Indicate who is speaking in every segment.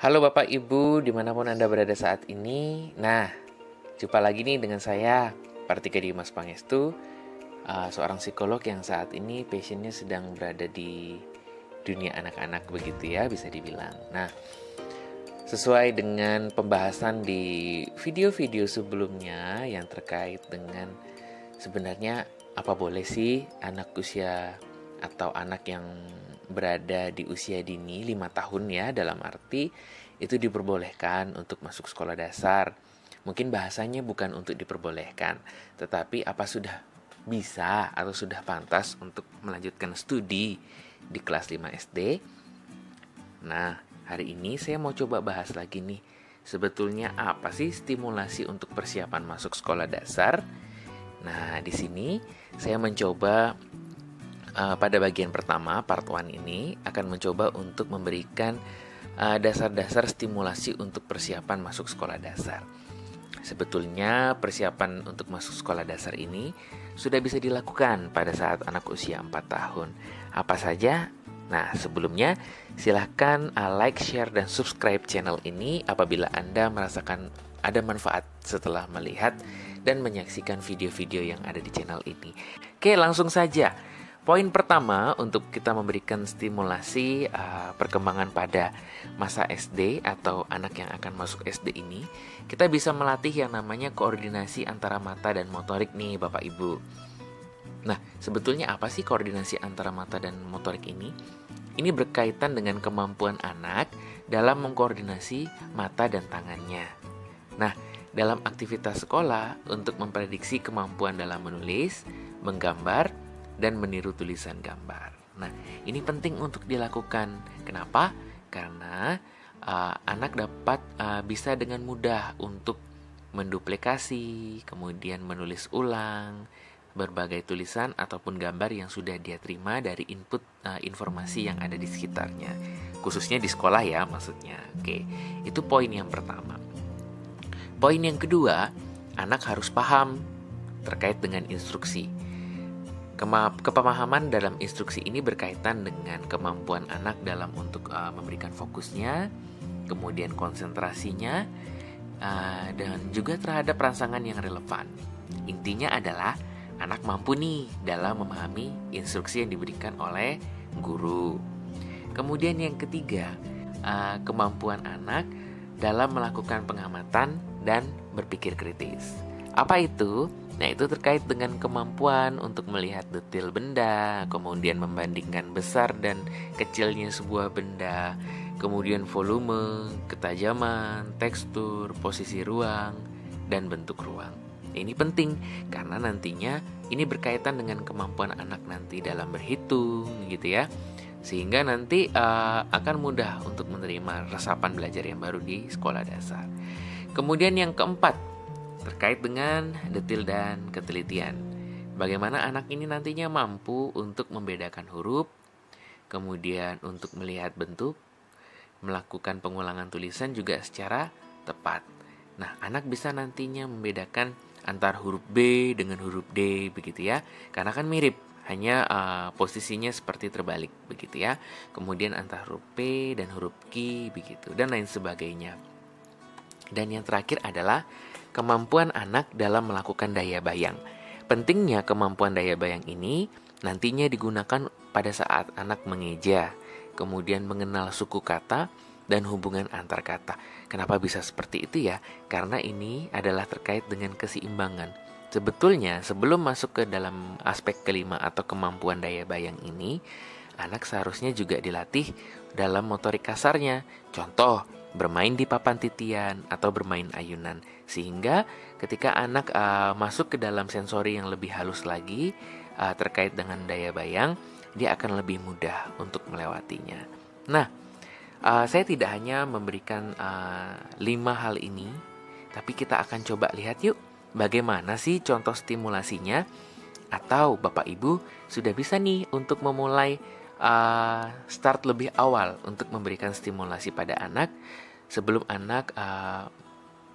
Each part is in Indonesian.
Speaker 1: Halo Bapak Ibu, dimanapun Anda berada saat ini. Nah, jumpa lagi nih dengan saya, Partika Dimas Pangestu, seorang psikolog yang saat ini passionnya sedang berada di dunia anak-anak begitu ya, bisa dibilang. Nah, sesuai dengan pembahasan di video-video sebelumnya yang terkait dengan sebenarnya apa boleh sih anak usia atau anak yang berada di usia dini 5 tahun ya, dalam arti itu diperbolehkan untuk masuk sekolah dasar. Mungkin bahasanya bukan untuk diperbolehkan, tetapi apa sudah bisa atau sudah pantas untuk melanjutkan studi di kelas 5 SD. Nah, hari ini saya mau coba bahas lagi nih, sebetulnya apa sih stimulasi untuk persiapan masuk sekolah dasar. Nah, di sini saya mencoba pada bagian pertama, part 1 ini akan mencoba untuk memberikan dasar-dasar stimulasi untuk persiapan masuk sekolah dasar. Sebetulnya persiapan untuk masuk sekolah dasar ini sudah bisa dilakukan pada saat anak usia 4 tahun. Apa saja? Nah, sebelumnya silahkan like, share, dan subscribe channel ini apabila Anda merasakan ada manfaat setelah melihat dan menyaksikan video-video yang ada di channel ini. Oke, langsung saja. Poin pertama untuk kita memberikan stimulasi perkembangan pada masa SD atau anak yang akan masuk SD ini, kita bisa melatih yang namanya koordinasi antara mata dan motorik nih Bapak Ibu. Nah, sebetulnya apa sih koordinasi antara mata dan motorik ini? Ini berkaitan dengan kemampuan anak dalam mengkoordinasi mata dan tangannya. Nah, dalam aktivitas sekolah untuk memprediksi kemampuan dalam menulis, menggambar, dan meniru tulisan gambar. Nah, ini penting untuk dilakukan. Kenapa? Karena anak dapat bisa dengan mudah untuk menduplikasi, kemudian menulis ulang berbagai tulisan ataupun gambar yang sudah dia terima dari input informasi yang ada di sekitarnya. Khususnya di sekolah ya maksudnya. Oke, itu poin yang pertama. Poin yang kedua, anak harus paham terkait dengan instruksi. Kepemahaman dalam instruksi ini berkaitan dengan kemampuan anak dalam untuk memberikan fokusnya, kemudian konsentrasinya, dan juga terhadap rangsangan yang relevan. Intinya adalah anak mampu nih dalam memahami instruksi yang diberikan oleh guru. Kemudian yang ketiga, kemampuan anak dalam melakukan pengamatan dan berpikir kritis. Apa itu? Nah, itu terkait dengan kemampuan untuk melihat detail benda, kemudian membandingkan besar dan kecilnya sebuah benda, kemudian volume, ketajaman, tekstur, posisi ruang, dan bentuk ruang. Ini penting karena nantinya ini berkaitan dengan kemampuan anak nanti dalam berhitung gitu ya. Sehingga nanti akan mudah untuk menerima resapan belajar yang baru di sekolah dasar. Kemudian yang keempat, terkait dengan detail dan ketelitian. Bagaimana anak ini nantinya mampu untuk membedakan huruf, kemudian untuk melihat bentuk, melakukan pengulangan tulisan juga secara tepat. Nah, anak bisa nantinya membedakan antar huruf B dengan huruf D begitu ya. Karena kan mirip, hanya posisinya seperti terbalik begitu ya. Kemudian antar huruf P dan huruf Q begitu dan lain sebagainya. Dan yang terakhir adalah kemampuan anak dalam melakukan daya bayang. Pentingnya kemampuan daya bayang ini nantinya digunakan pada saat anak mengeja, kemudian mengenal suku kata dan hubungan antar kata. Kenapa bisa seperti itu ya? Karena ini adalah terkait dengan keseimbangan. Sebetulnya sebelum masuk ke dalam aspek kelima atau kemampuan daya bayang ini, anak seharusnya juga dilatih dalam motorik kasarnya. Contoh, bermain di papan titian atau bermain ayunan. Sehingga ketika anak masuk ke dalam sensori yang lebih halus lagi terkait dengan daya bayang, dia akan lebih mudah untuk melewatinya. Nah, saya tidak hanya memberikan 5 hal ini, tapi kita akan coba lihat yuk bagaimana sih contoh stimulasinya. Atau Bapak Ibu sudah bisa nih untuk memulai start lebih awal untuk memberikan stimulasi pada anak sebelum anak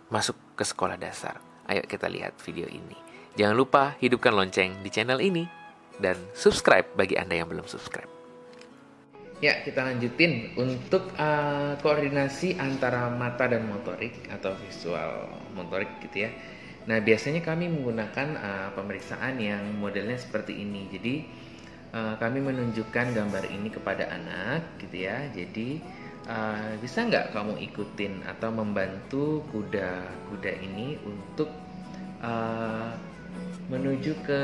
Speaker 1: masuk ke sekolah dasar. Ayo kita lihat video ini. Jangan lupa hidupkan lonceng di channel ini dan subscribe bagi Anda yang belum subscribe. Ya, kita lanjutin untuk koordinasi antara mata dan motorik atau visual motorik gitu ya. Nah, biasanya kami menggunakan pemeriksaan yang modelnya seperti ini. Jadi, kami menunjukkan gambar ini kepada anak gitu ya. Jadi, bisa nggak kamu ikutin atau membantu kuda-kuda ini untuk menuju ke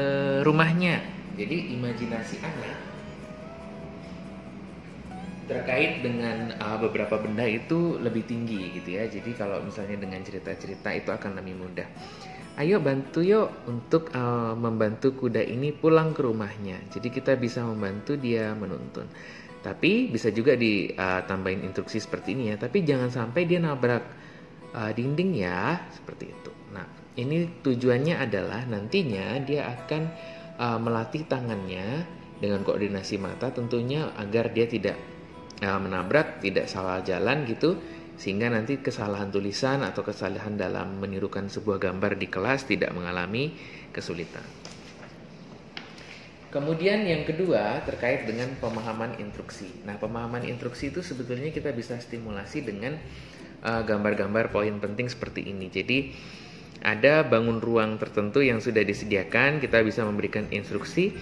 Speaker 1: rumahnya. Jadi, imajinasi anak terkait dengan beberapa benda itu lebih tinggi gitu ya. Jadi kalau misalnya dengan cerita-cerita itu akan lebih mudah. Ayo bantu yuk untuk membantu kuda ini pulang ke rumahnya. Jadi kita bisa membantu dia menuntun. Tapi bisa juga ditambahin instruksi seperti ini ya. Tapi jangan sampai dia nabrak dinding ya, seperti itu. Nah, ini tujuannya adalah nantinya dia akan melatih tangannya dengan koordinasi mata tentunya agar dia tidak menabrak, tidak salah jalan gitu, sehingga nanti kesalahan tulisan atau kesalahan dalam menirukan sebuah gambar di kelas tidak mengalami kesulitan. Kemudian yang kedua terkait dengan pemahaman instruksi. Nah, pemahaman instruksi itu sebetulnya kita bisa stimulasi dengan gambar-gambar poin penting seperti ini. Jadi ada bangun ruang tertentu yang sudah disediakan, kita bisa memberikan instruksi.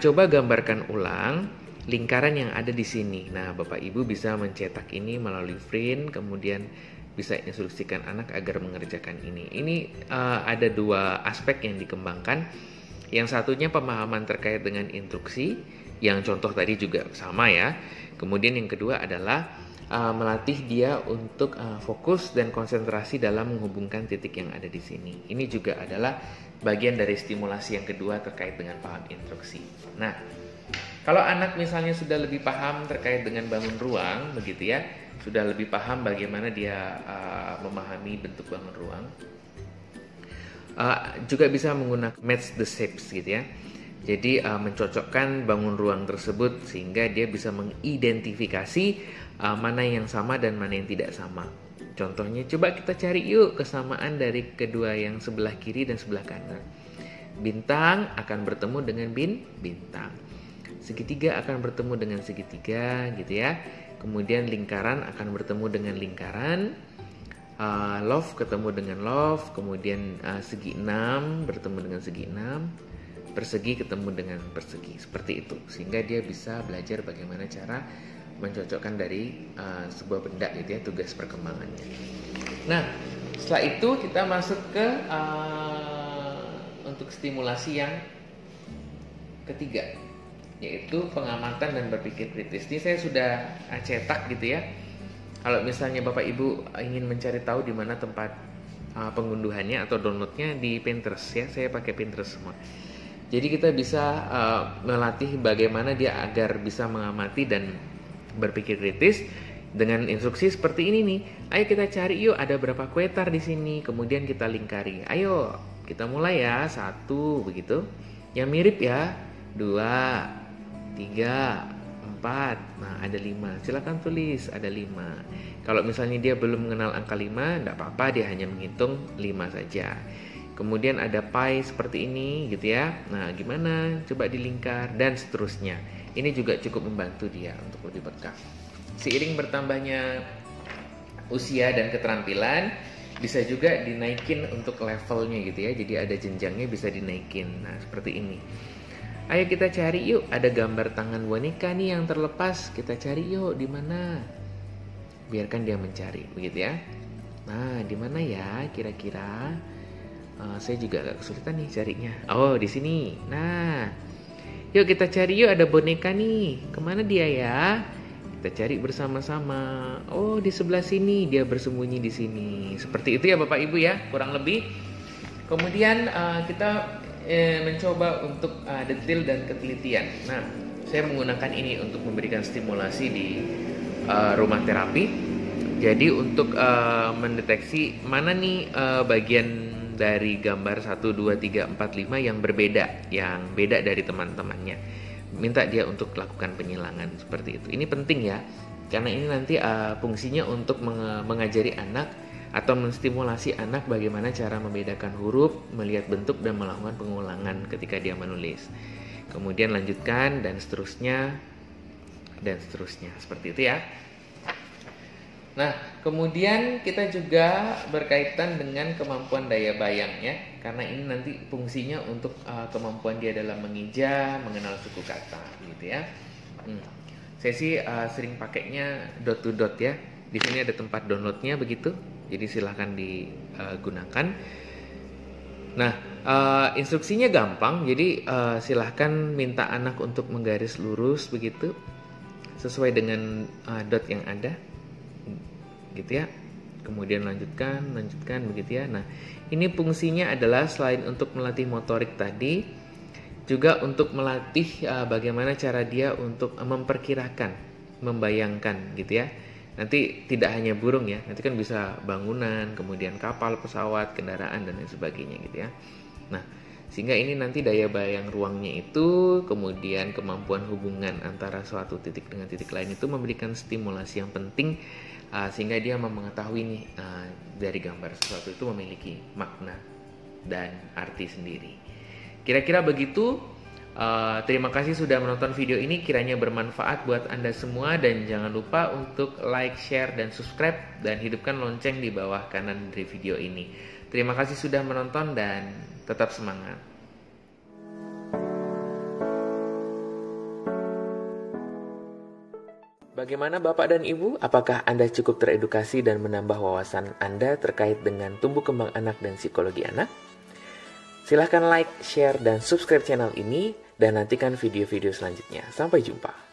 Speaker 1: Coba gambarkan ulang lingkaran yang ada di sini. Nah, Bapak Ibu bisa mencetak ini melalui print, kemudian bisa instruksikan anak agar mengerjakan ini. Ini ada dua aspek yang dikembangkan. Yang satunya pemahaman terkait dengan instruksi, yang contoh tadi juga sama ya. Kemudian yang kedua adalah melatih dia untuk fokus dan konsentrasi dalam menghubungkan titik yang ada di sini. Ini juga adalah bagian dari stimulasi yang kedua terkait dengan paham instruksi. Nah, kalau anak misalnya sudah lebih paham terkait dengan bangun ruang, begitu ya, sudah lebih paham bagaimana dia memahami bentuk bangun ruang, juga bisa menggunakan match the shapes gitu ya. Jadi mencocokkan bangun ruang tersebut sehingga dia bisa mengidentifikasi mana yang sama dan mana yang tidak sama. Contohnya, coba kita cari yuk kesamaan dari kedua yang sebelah kiri dan sebelah kanan. Bintang akan bertemu dengan bintang. Segitiga akan bertemu dengan segitiga gitu ya. Kemudian lingkaran akan bertemu dengan lingkaran. Love ketemu dengan love. Kemudian segi 6 bertemu dengan segi 6. Persegi ketemu dengan persegi. Seperti itu. Sehingga dia bisa belajar bagaimana cara mencocokkan dari sebuah benda gitu ya, tugas perkembangannya. Nah, setelah itu kita masuk ke untuk stimulasi yang ketiga, yaitu pengamatan dan berpikir kritis. Ini saya sudah cetak gitu ya. Kalau misalnya Bapak Ibu ingin mencari tahu di mana tempat pengunduhannya atau downloadnya, di Pinterest ya. Saya pakai Pinterest semua. Jadi kita bisa melatih bagaimana dia agar bisa mengamati dan berpikir kritis dengan instruksi seperti ini nih. Ayo kita cari yuk ada berapa kuetar di sini. Kemudian kita lingkari. Ayo kita mulai ya, 1 begitu. Yang mirip ya, 2, 3, 4, nah ada 5. Silakan tulis ada 5. Kalau misalnya dia belum mengenal angka 5, enggak apa-apa, dia hanya menghitung 5 saja. Kemudian ada pi seperti ini gitu ya. Nah, gimana? Coba dilingkar dan seterusnya. Ini juga cukup membantu dia untuk lebih peka. Seiring bertambahnya usia dan keterampilan, bisa juga dinaikin untuk levelnya gitu ya. Jadi ada jenjangnya, bisa dinaikin. Nah, seperti ini. Ayo kita cari yuk, ada gambar tangan boneka nih yang terlepas. Kita cari yuk, di mana? Biarkan dia mencari, begitu ya. Nah, di mana ya kira-kira? Saya juga agak kesulitan nih carinya. Oh, di sini. Nah, yuk kita cari yuk, ada boneka nih. Kemana dia ya? Kita cari bersama-sama. Oh, di sebelah sini, dia bersembunyi di sini. Seperti itu ya Bapak Ibu ya, kurang lebih. Kemudian kita mencoba untuk detail dan ketelitian. Nah, saya menggunakan ini untuk memberikan stimulasi di rumah terapi. Jadi untuk mendeteksi mana nih bagian dari gambar 1, 2, 3, 4, 5 yang berbeda, yang beda dari teman-temannya. Minta dia untuk lakukan penyilangan seperti itu. Ini penting ya, karena ini nanti fungsinya untuk mengajari anak atau menstimulasi anak bagaimana cara membedakan huruf, melihat bentuk, dan melakukan pengulangan ketika dia menulis. Kemudian lanjutkan dan seterusnya dan seterusnya. Seperti itu ya. Nah, kemudian kita juga berkaitan dengan kemampuan daya bayang ya, karena ini nanti fungsinya untuk kemampuan dia dalam mengeja, mengenal suku kata gitu ya. Saya sih sering pakainya dot to dot ya. Di sini ada tempat downloadnya begitu, jadi silahkan digunakan. Nah, instruksinya gampang, jadi silahkan minta anak untuk menggaris lurus begitu, sesuai dengan dot yang ada. Gitu ya. Kemudian lanjutkan begitu ya. Nah, ini fungsinya adalah selain untuk melatih motorik tadi, juga untuk melatih bagaimana cara dia untuk memperkirakan, membayangkan gitu ya. Nanti tidak hanya burung ya, nanti kan bisa bangunan, kemudian kapal, pesawat, kendaraan dan lain sebagainya gitu ya. Nah, sehingga ini nanti daya bayang ruangnya itu, kemudian kemampuan hubungan antara suatu titik dengan titik lain itu memberikan stimulasi yang penting, sehingga dia mengetahui nih dari gambar sesuatu itu memiliki makna dan arti sendiri. Kira-kira begitu. Terima kasih sudah menonton video ini, kiranya bermanfaat buat Anda semua, dan jangan lupa untuk like, share, dan subscribe, dan hidupkan lonceng di bawah kanan dari video ini. Terima kasih sudah menonton dan tetap semangat. Bagaimana Bapak dan Ibu? Apakah Anda cukup teredukasi dan menambah wawasan Anda terkait dengan tumbuh kembang anak dan psikologi anak? Silahkan like, share, dan subscribe channel ini, dan nantikan video-video selanjutnya. Sampai jumpa.